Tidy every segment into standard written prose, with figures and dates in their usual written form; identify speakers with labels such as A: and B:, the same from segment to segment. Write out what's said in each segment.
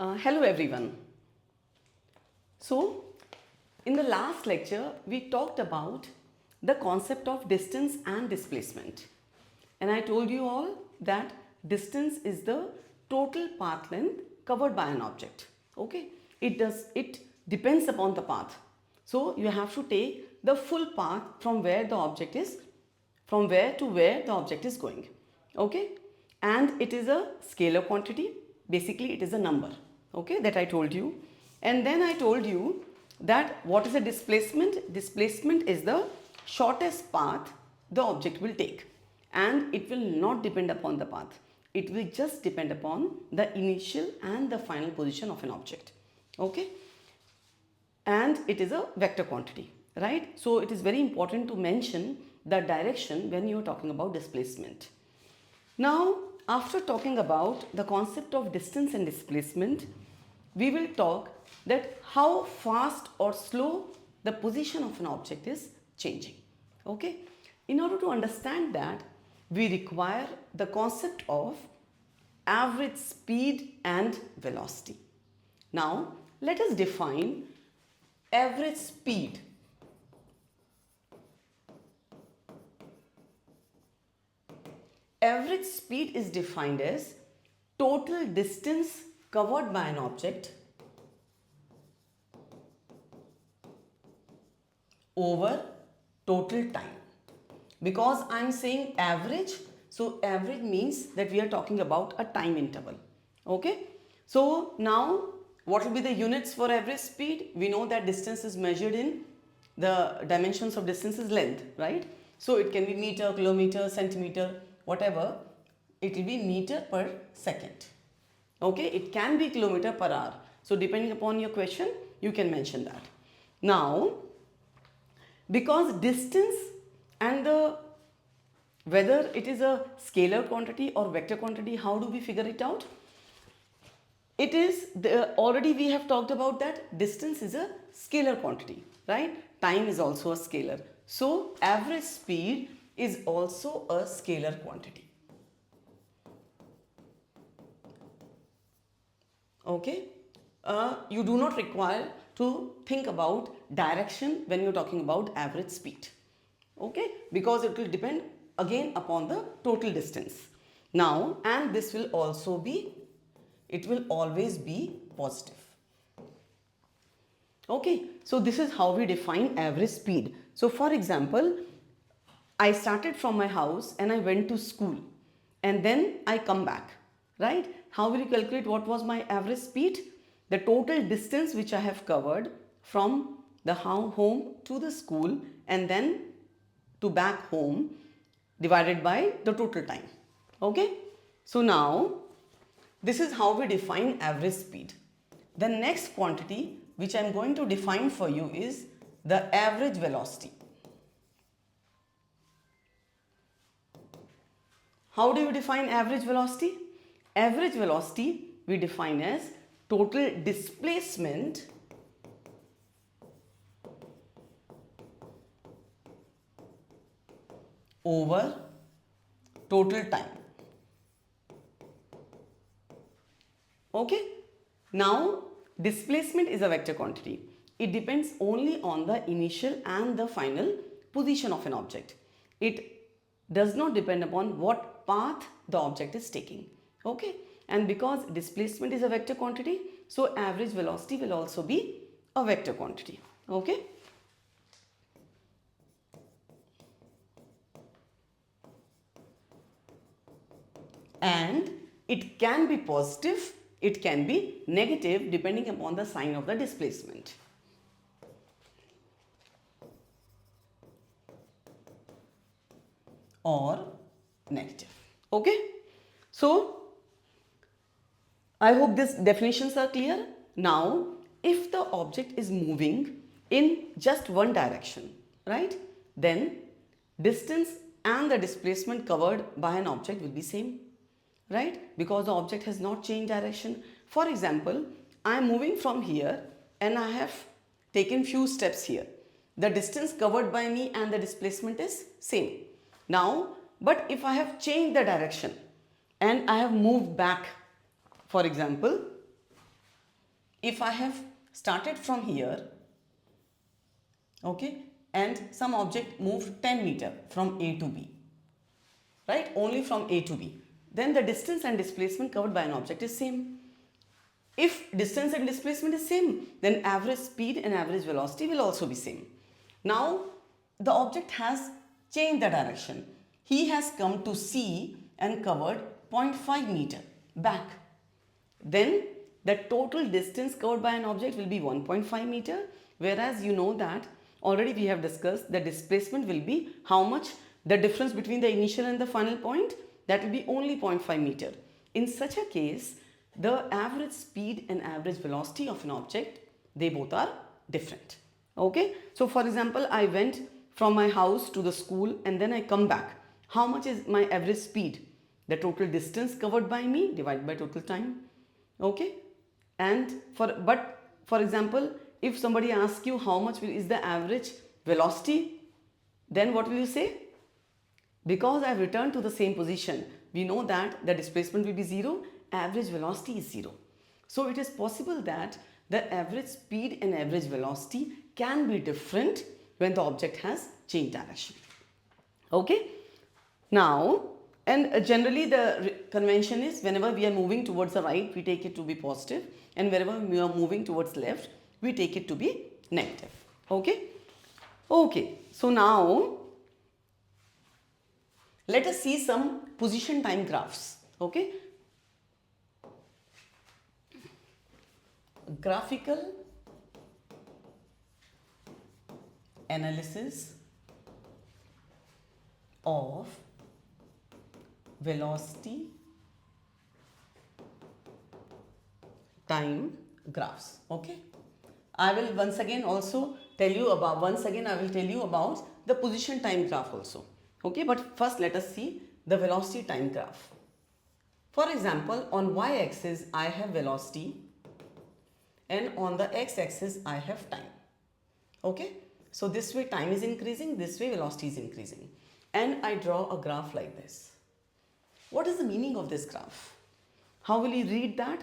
A: Hello everyone. So, in the last lecture, we talked about the concept of distance and displacement. And I told you all that distance is the total path length covered by an object. Okay? It depends upon the path. So, you have to take the full path from where the object is, from where to where the object is going. Okay? And it is a scalar quantity. Basically, it is a number. Okay? That I told you. And then I told you that what is a displacement? Displacement is the shortest path the object will take, and it will not depend upon the path. It will just depend upon the initial and the final position of an object. Okay? And it is a vector quantity, right? So it is very important to mention the direction when you are talking about displacement. Now, after talking about the concept of distance and displacement, we will talk that how fast or slow the position of an object is changing. Okay? In order to understand that, we require the concept of average speed and velocity. Now, let us define average speed. Average speed is defined as total distance covered by an object over total time. Because I am saying average, so average means that we are talking about a time interval. Okay? So now what will be the units for average speed? We know that distance is measured in the dimensions of distance is length, right? So it can be meter, kilometer, centimeter, whatever. It will be meter per second. Okay? It can be kilometer per hour. So depending upon your question, you can mention that. Now, because distance and whether it is a scalar quantity or vector quantity, how do we figure it out? It is already we have talked about that distance is a scalar quantity, right? Time is also a scalar. So average speed is also a scalar quantity. Okay? You do not require to think about direction when you're talking about average speed. Okay? Because it will depend again upon the total distance. Now, and this will also be, it will always be positive. Okay? So this is how we define average speed. So for example, I started from my house and I went to school and then I come back, right? How will you calculate what was my average speed? The total distance which I have covered from the home to the school and then to back home divided by the total time. Okay? So now this is how we define average speed. The next quantity which I am going to define for you is the average velocity. How do you define average velocity? Average velocity we define as total displacement over total time. Okay? Now, displacement is a vector quantity. It depends only on the initial and the final position of an object. It does not depend upon what path the object is taking. Okay? And because displacement is a vector quantity, so average velocity will also be a vector quantity. Okay? And it can be positive, it can be negative depending upon the sign of the displacement. Or negative. Okay? So, I hope these definitions are clear. Now, if the object is moving in just one direction, right? Then distance and the displacement covered by an object will be same, right? Because the object has not changed direction. For example, I am moving from here and I have taken few steps here. The distance covered by me and the displacement is same. Now, but if I have changed the direction and I have moved back, for example, if I have started from here, okay, and some object moved 10 meter from A to B, right, only from A to B, then the distance and displacement covered by an object is same. If distance and displacement is same, then average speed and average velocity will also be same. Now, the object has changed the direction. He has come to C and covered 0.5 meter back. Then the total distance covered by an object will be 1.5 meter, whereas you know that already we have discussed the displacement will be how much, the difference between the initial and the final point, that will be only 0.5 meter. In such a case, the average speed and average velocity of an object, they both are different. Okay, so for example, I went from my house to the school and then I come back. How much is my average speed? The total distance covered by me divided by total time. Okay, and for example, if somebody asks you how much is the average velocity, then what will you say? Because I have returned to the same position, we know that the displacement will be 0, average velocity is 0. So it is possible that the average speed and average velocity can be different when the object has changed direction. Okay, now, and generally the convention is whenever we are moving towards the right, we take it to be positive, and wherever we are moving towards left, we take it to be negative. Okay, okay, so now let us see some position time graphs. Okay, graphical analysis of velocity time graphs. Okay, I will once again tell you about the position time graph also. Okay, but first let us see the velocity time graph. For example, on y-axis I have velocity and on the x-axis I have time. Okay, so this way time is increasing, this way velocity is increasing, and I draw a graph like this. What is the meaning of this graph? How will you read that?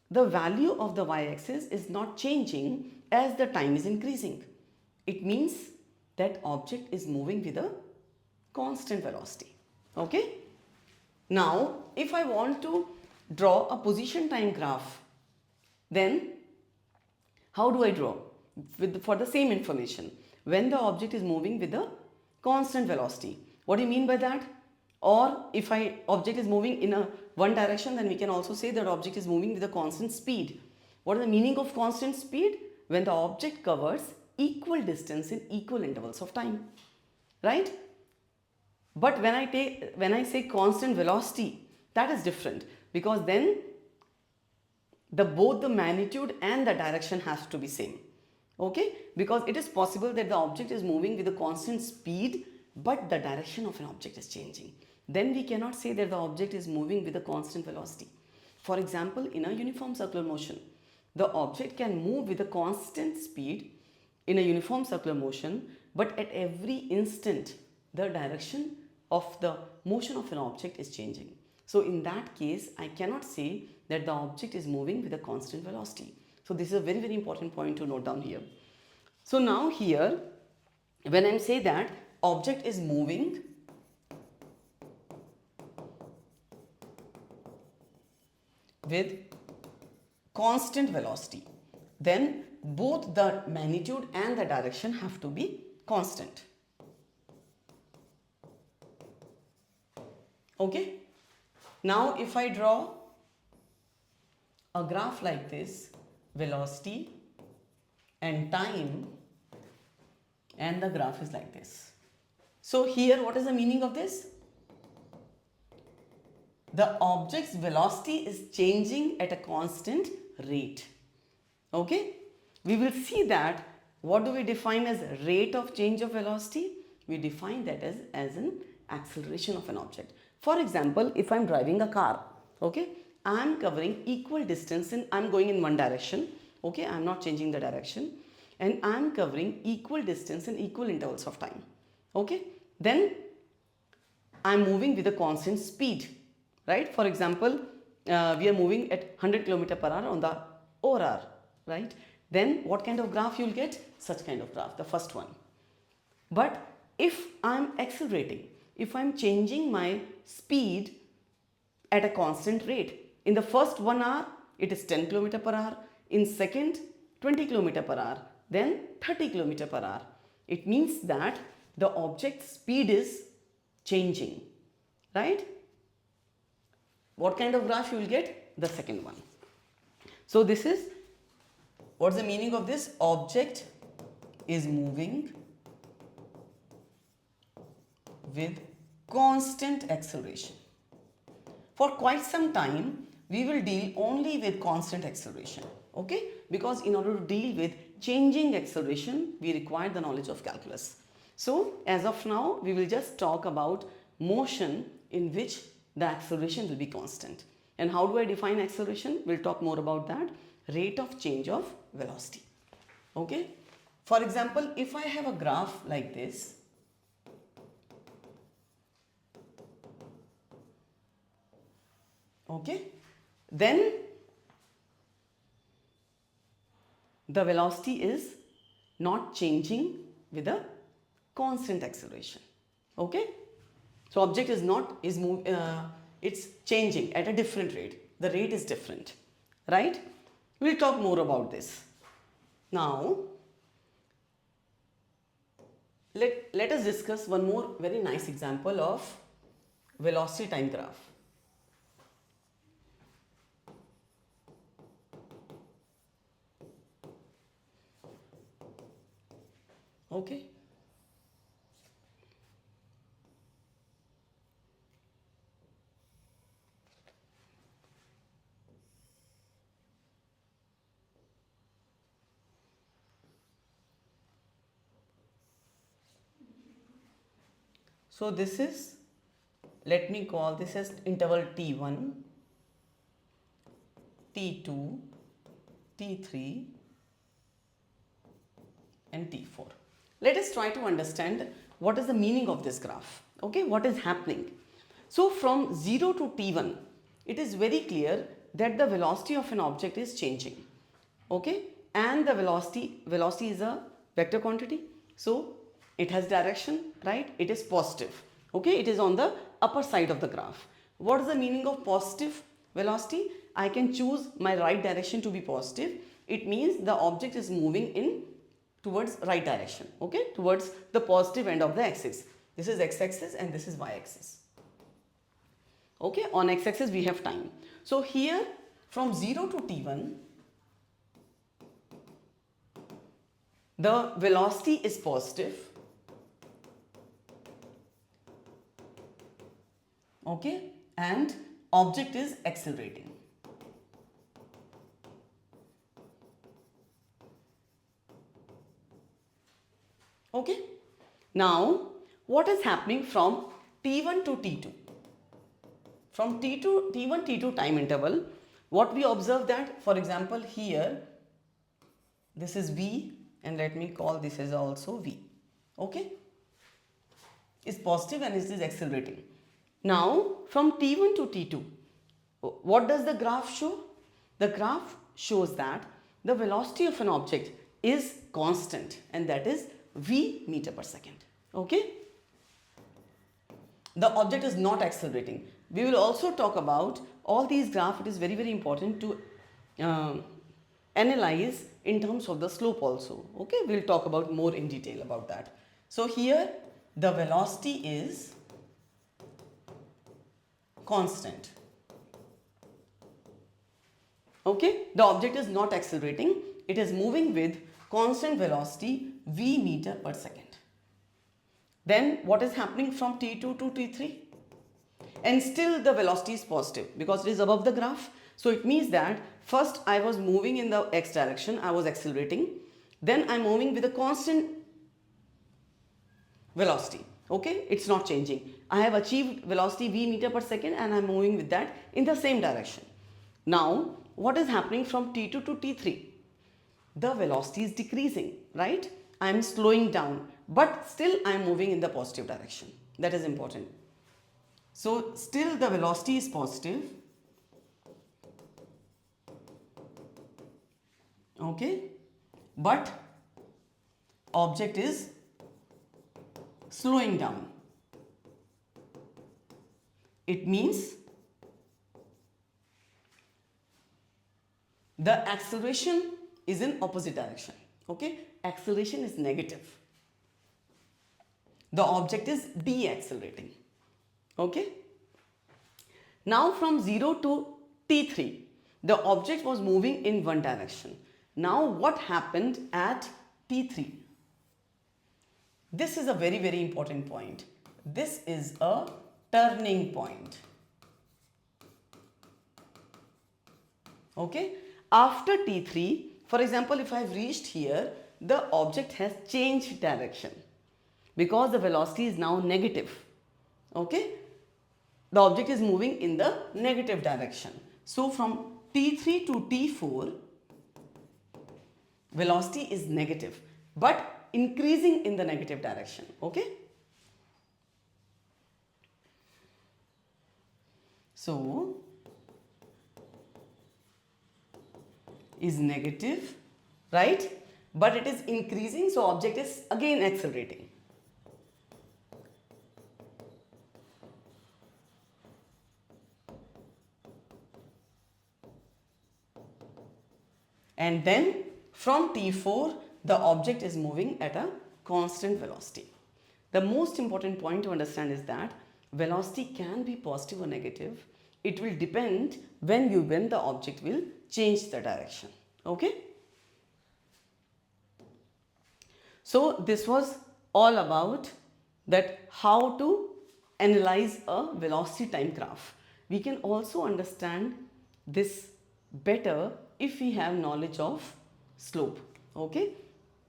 A: The value of the y-axis is not changing as the time is increasing. It means that object is moving with a constant velocity. Okay, now if I want to draw a position time graph, then how do I draw? For the same information, when the object is moving with a constant velocity. What do you mean by that? Or if object is moving in one direction, then we can also say that object is moving with a constant speed. What is the meaning of constant speed? When the object covers equal distance in equal intervals of time, right? But when I say constant velocity, that is different, because then both the magnitude and the direction has to be same. Okay, because it is possible that the object is moving with a constant speed, but the direction of an object is changing. Then we cannot say that the object is moving with a constant velocity. For example, in a uniform circular motion, the object can move with a constant speed in a uniform circular motion, but at every instant the direction of the motion of an object is changing. So in that case, I cannot say that the object is moving with a constant velocity. So this is a very, very important point to note down here. So now here, when I say that object is moving with constant velocity, then both the magnitude and the direction have to be constant. Okay, now if I draw a graph like this, velocity and time, and the graph is like this. So here, what is the meaning of this? The object's velocity is changing at a constant rate. Okay, we will see that. What do we define as rate of change of velocity? We define that as an acceleration of an object. For example, if I am driving a car, okay, I am covering equal distance and I am going in one direction. Okay, I am not changing the direction, and I am covering equal distance in equal intervals of time. Okay, then I am moving with a constant speed, right? For example, we are moving at 100 km per hour on the ORR. right? Then what kind of graph you'll get? Such kind of graph, the first one. But if I'm accelerating, if I'm changing my speed at a constant rate, in the first 1 hour it is 10 km per hour, in second 20 km per hour, then 30 km per hour. It means that the object speed is changing, right? What kind of graph you will get? The second one. So this is, what's the meaning of this? Object is moving with constant acceleration. For quite some time, we will deal only with constant acceleration, okay? Because in order to deal with changing acceleration, we require the knowledge of calculus. So, as of now, we will just talk about motion in which the acceleration will be constant. And how do I define acceleration? We'll talk more about that. Rate of change of velocity, okay? For example, if I have a graph like this, okay, then the velocity is not changing with a constant acceleration, okay? So object is not, it's changing at a different rate. The rate is different, right? We'll talk more about this. Now, let us discuss one more very nice example of velocity time graph. Okay. So this is, let me call this as interval T1, T2, T3 and T4. Let us try to understand what is the meaning of this graph, okay, what is happening. So from 0 to T1, it is very clear that the velocity of an object is changing, okay, and the velocity is a vector quantity, so it has direction, right? It is positive, okay, it is on the upper side of the graph. What is the meaning of positive velocity? I can choose my right direction to be positive. It means the object is moving in towards right direction, okay, towards the positive end of the axis. This is x-axis and this is y-axis. Okay, on x-axis we have time. So here from 0 to T1, the velocity is positive, okay, and object is accelerating. Okay. Now, what is happening from T1 to T2? From T1, T2 time interval, what we observe that, for example, here, this is V and let me call this as also V. Okay. It's positive and it is accelerating. Now, from T1 to T2, what does the graph show? The graph shows that the velocity of an object is constant and that is V meter per second, okay? The object is not accelerating. We will also talk about all these graphs. It is very, very important to analyze in terms of the slope also, okay? We'll talk about more in detail about that. So here the velocity is constant, okay? The object is not accelerating. It is moving with constant velocity V meter per second. Then what is happening from T2 to T3? And still the velocity is positive because it is above the graph. So it means that first I was moving in the x direction, I was accelerating. Then I'm moving with a constant velocity, okay? It's not changing. I have achieved velocity V meter per second and I'm moving with that in the same direction. Now, what is happening from T2 to T3? The velocity is decreasing, right? I am slowing down, but still I am moving in the positive direction. That is important. So still the velocity is positive, okay, but object is slowing down. It means the acceleration is in opposite direction, okay, acceleration is negative, the object is deaccelerating, okay. Now from 0 to t3, the object was moving in one direction. Now what happened at t3? This is a very, very important point. This is a turning point, okay. After t3, for example, if I have reached here, the object has changed direction because the velocity is now negative, okay. The object is moving in the negative direction. So from t3 to t4, velocity is negative but increasing in the negative direction, okay. So is negative, right, but it is increasing, so object is again accelerating. And then from t4, the object is moving at a constant velocity. The most important point to understand is that velocity can be positive or negative. It will depend when the object will change the direction, okay. So this was all about that how to analyze a velocity time graph. We can also understand this better if we have knowledge of slope, okay.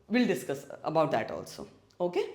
A: We'll discuss about that also, okay.